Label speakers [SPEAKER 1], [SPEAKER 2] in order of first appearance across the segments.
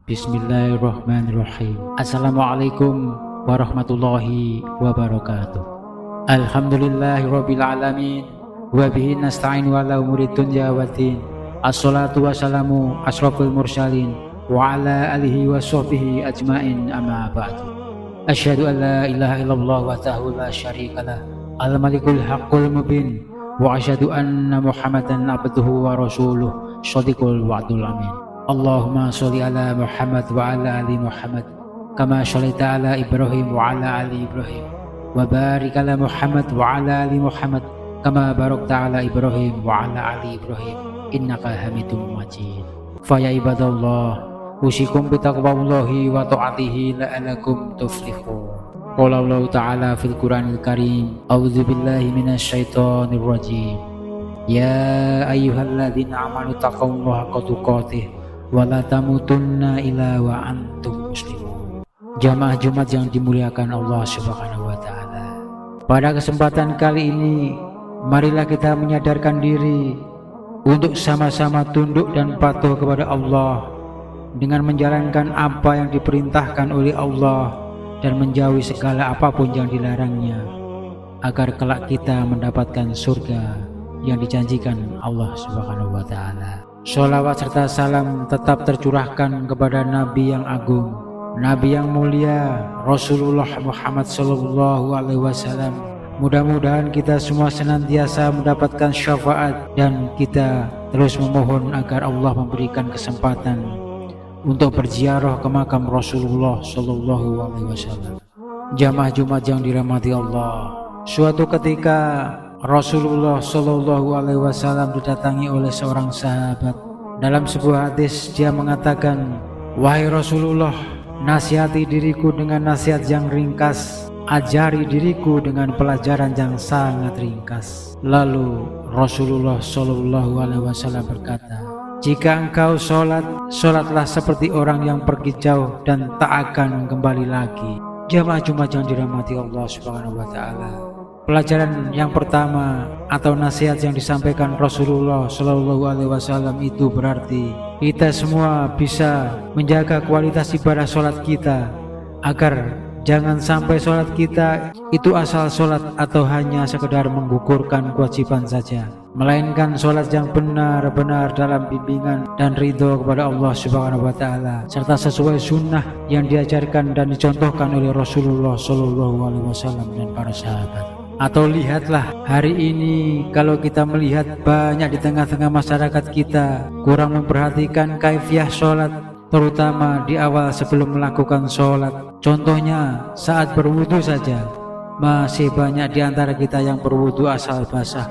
[SPEAKER 1] Bismillahirrahmanirrahim. Assalamualaikum warahmatullahi wabarakatuh. Alhamdulillahirabbil alamin wa bihi nasta'inu ala umuri dunya waddin. Assalatu wassalamu asrofil mursalin wa ala alihi wa sahbihi ajmain, amma ba'du. Asyhadu an la ilaha illallah wahdahu la syarikalah al-malikul haqqul mubin wa asyhadu anna Muhammadan abduhu wa rasuluh shadiqul wa'dul amin. Allahumma sholli ala Muhammad wa ala ali Muhammad kama sholaita ala Ibrahim wa ala ali Ibrahim wa barik ala Muhammad wa ala ali Muhammad kama barakta ala Ibrahim wa ala ali Ibrahim innaka hamidum majid. Fa ya ibadallah, usikum bitaqwallahi wa ta'atihi la'alakum tuflihun. Qala Allah ta'ala fil Qur'anil Karim, a'udzu billahi minasyaitonir rajim. Ya ayyuhalladzina amanu taqullaha haqqa tuqatih wa la tamutunna illa wa antum muslimun. Jamaah Jumat yang dimuliakan Allah Subhanahu wa taala. Pada kesempatan kali ini, marilah kita menyadarkan diri untuk sama-sama tunduk dan patuh kepada Allah dengan menjalankan apa yang diperintahkan oleh Allah dan menjauhi segala apapun yang dilarangnya, agar kelak kita mendapatkan surga yang dijanjikan Allah Subhanahu wa taala. Sholawat serta salam tetap tercurahkan kepada Nabi yang agung, Nabi yang mulia, Rasulullah Muhammad sallallahu alaihi wasallam. Mudah-mudahan kita semua senantiasa mendapatkan syafaat dan kita terus memohon agar Allah memberikan kesempatan untuk berziarah ke makam Rasulullah sallallahu alaihi wasallam. Jamaah Jumat yang dirahmati Allah, suatu ketika Rasulullah sallallahu alaihi wasallam didatangi oleh seorang sahabat. Dalam sebuah hadis dia mengatakan, "Wahai Rasulullah, nasihati diriku dengan nasihat yang ringkas, ajari diriku dengan pelajaran yang sangat ringkas." Lalu Rasulullah sallallahu alaihi wasallam berkata, "Jika engkau sholat, sholatlah seperti orang yang pergi jauh dan tak akan kembali lagi." Jamaah Jumat yang dirahmati Allah Subhanahu wa taala. Pelajaran yang pertama atau nasihat yang disampaikan Rasulullah Shallallahu Alaihi Wasallam itu berarti kita semua bisa menjaga kualitas ibadah sholat kita, agar jangan sampai sholat kita itu asal sholat atau hanya sekedar menggugurkan kewajiban saja, melainkan sholat yang benar-benar dalam bimbingan dan ridho kepada Allah Subhanahu wa taala, serta sesuai sunnah yang diajarkan dan dicontohkan oleh Rasulullah Shallallahu Alaihi Wasallam dan para sahabat. Atau lihatlah hari ini, kalau kita melihat banyak di tengah-tengah masyarakat kita kurang memperhatikan kaifiah sholat, terutama di awal sebelum melakukan sholat. Contohnya saat berwudu saja, masih banyak di antara kita yang berwudu asal basah,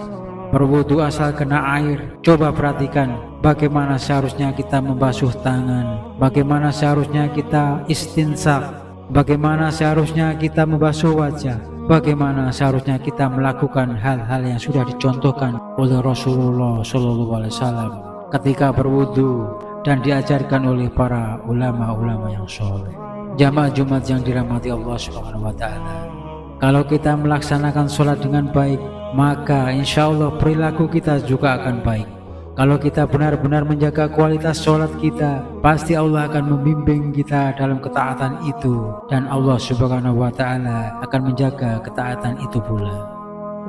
[SPEAKER 1] berwudu asal kena air. Coba perhatikan bagaimana seharusnya kita membasuh tangan, bagaimana seharusnya kita istinsak, bagaimana seharusnya kita membasuh wajah, bagaimana seharusnya kita melakukan hal-hal yang sudah dicontohkan oleh Rasulullah SAW ketika berwudu dan diajarkan oleh para ulama-ulama yang soleh. Jamaah Jumat yang dirahmati Allah Subhanahu wa taala, kalau kita melaksanakan sholat dengan baik, maka insya Allah perilaku kita juga akan baik. Kalau kita benar-benar menjaga kualitas sholat kita, pasti Allah akan membimbing kita dalam ketaatan itu, dan Allah Subhanahu wa taala akan menjaga ketaatan itu pula.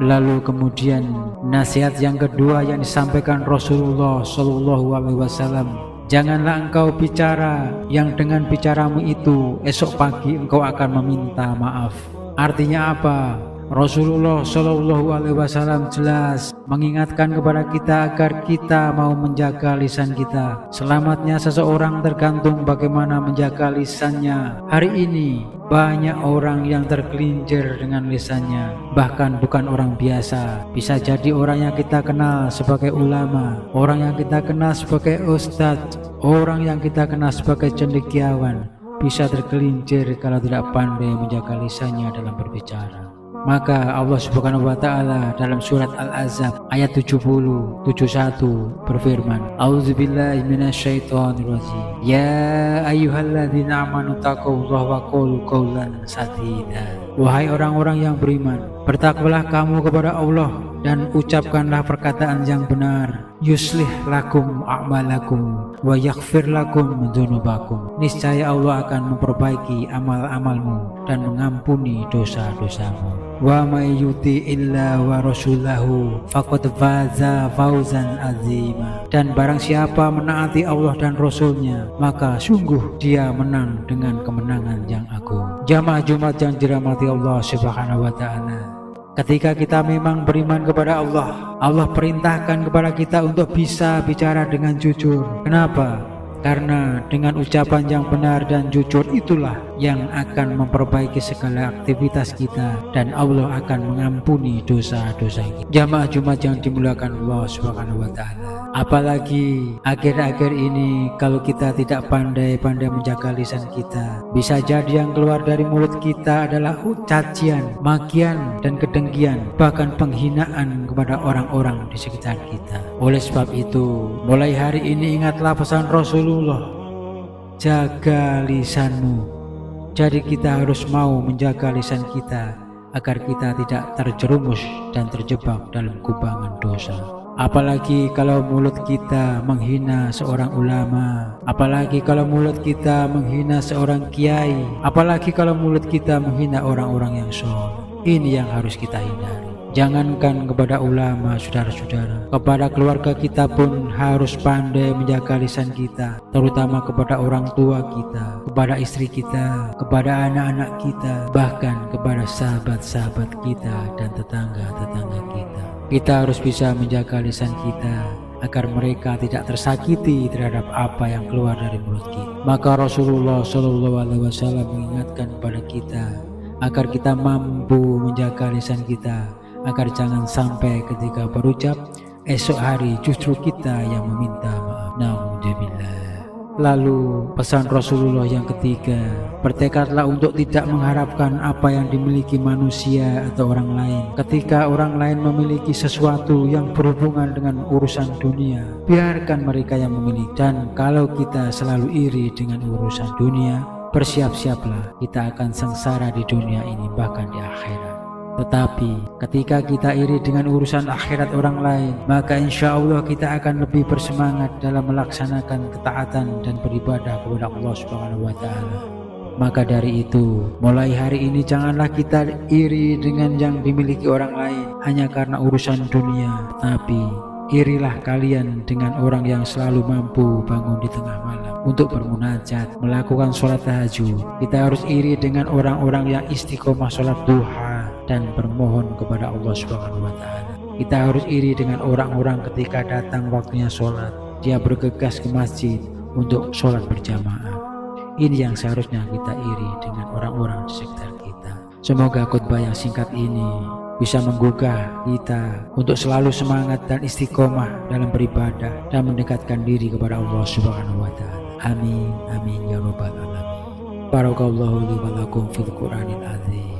[SPEAKER 1] Lalu kemudian nasihat yang kedua yang disampaikan Rasulullah Shallallahu alaihi wasallam, janganlah engkau bicara yang dengan bicaramu itu esok pagi engkau akan meminta maaf. Artinya apa? Rasulullah Shallallahu alaihi wasallam jelas mengingatkan kepada kita agar kita mau menjaga lisan kita. Selamatnya seseorang tergantung bagaimana menjaga lisannya. Hari ini banyak orang yang tergelincir dengan lisannya, bahkan bukan orang biasa. Bisa jadi orang yang kita kenal sebagai ulama, orang yang kita kenal sebagai ustadz, orang yang kita kenal sebagai cendekiawan, bisa tergelincir kalau tidak pandai menjaga lisannya dalam berbicara. Maka Allah Subhanahu wa taala dalam surat Al-Ahzab ayat 70, 71 berfirman, A'udzubillahi minasyaitonirrajim. Ya ayyuhalladzina amanu taqullaha wa qulu qawlan sadida. Wahai orang-orang yang beriman, bertakwalah kamu kepada Allah dan ucapkanlah perkataan yang benar. Yuslih lakum a'malakum wa yaghfir lakum dzunubakum. Niscaya Allah akan memperbaiki amal-amalmu dan mengampuni dosa-dosamu. Wa may yuti'illah wa rasulahu faqad faza fawzan azima. Dan barang siapa menaati Allah dan Rasulnya, maka sungguh dia menang dengan kemenangan yang agung. Jamaah Jumat yang dirahmati Allah Subhanahu wa taala, ketika kita memang beriman kepada Allah, Allah perintahkan kepada kita untuk bisa bicara dengan jujur. Kenapa? Karena dengan ucapan yang benar dan jujur itulah yang akan memperbaiki segala aktivitas kita dan Allah akan mengampuni dosa-dosa kita. Jamaah Jumat yang dimuliakan Allah Subhanahu wa taala, apalagi akhir-akhir ini kalau kita tidak pandai-pandai menjaga lisan kita, bisa jadi yang keluar dari mulut kita adalah cacian, makian dan kedengkian, bahkan penghinaan kepada orang-orang di sekitar kita. Oleh sebab itu, mulai hari ini ingatlah pesan Rasulullah, jaga lisanmu. Jadi kita harus mau menjaga lisan kita agar kita tidak terjerumus dan terjebak dalam kubangan dosa. Apalagi kalau mulut kita menghina seorang ulama, apalagi kalau mulut kita menghina seorang kiai, apalagi kalau mulut kita menghina orang-orang yang soleh. Ini yang harus kita hindari. Jangankan kepada ulama, saudara-saudara, kepada keluarga kita pun harus pandai menjaga lisan kita, terutama kepada orang tua kita, kepada istri kita, kepada anak-anak kita, bahkan kepada sahabat-sahabat kita dan tetangga-tetangga kita. Kita harus bisa menjaga lisan kita agar mereka tidak tersakiti terhadap apa yang keluar dari mulut kita. Maka Rasulullah SAW mengingatkan kepada kita agar kita mampu menjaga lisan kita, agar jangan sampai ketika berucap esok hari justru kita yang meminta maaf. Na'udzubillah. Lalu pesan Rasulullah yang ketiga, bertekadlah untuk tidak mengharapkan apa yang dimiliki manusia atau orang lain. Ketika orang lain memiliki sesuatu yang berhubungan dengan urusan dunia, biarkan mereka yang memiliki. Dan kalau kita selalu iri dengan urusan dunia, bersiap-siaplah kita akan sengsara di dunia ini bahkan di akhirat. Tetapi ketika kita iri dengan urusan akhirat orang lain, maka insya Allah kita akan lebih bersemangat dalam melaksanakan ketaatan dan beribadah kepada Allah Subhanahu wa taala. Maka dari itu, mulai hari ini janganlah kita iri dengan yang dimiliki orang lain hanya karena urusan dunia, tapi irilah kalian dengan orang yang selalu mampu bangun di tengah malam untuk bermunajat, melakukan sholat tahajud. Kita harus iri dengan orang-orang yang istiqomah sholat duha dan bermohon kepada Allah Subhanahu wa taala. Kita harus iri dengan orang-orang ketika datang waktunya sholat, dia bergegas ke masjid untuk sholat berjamaah. Ini yang seharusnya kita iri dengan orang-orang di sekitar kita. Semoga khutbah yang singkat ini bisa menggugah kita untuk selalu semangat dan istiqomah dalam beribadah dan mendekatkan diri kepada Allah Subhanahu wa taala. Amin amin ya rabbal alamin. Barakallahu li wa lakum fil Qur'anil azim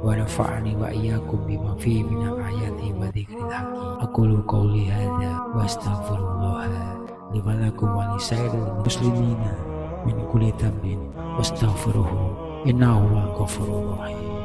[SPEAKER 1] wa nafa'ani wa iyyakum bima fihi minal ayati wa dzikril hakim. Aqulu qouli hadza wa astaghfirullah li wa lakum wa lisairil muslimina min kulli dhanbin wastaghfiruhu innahu huwal ghafurur rahim.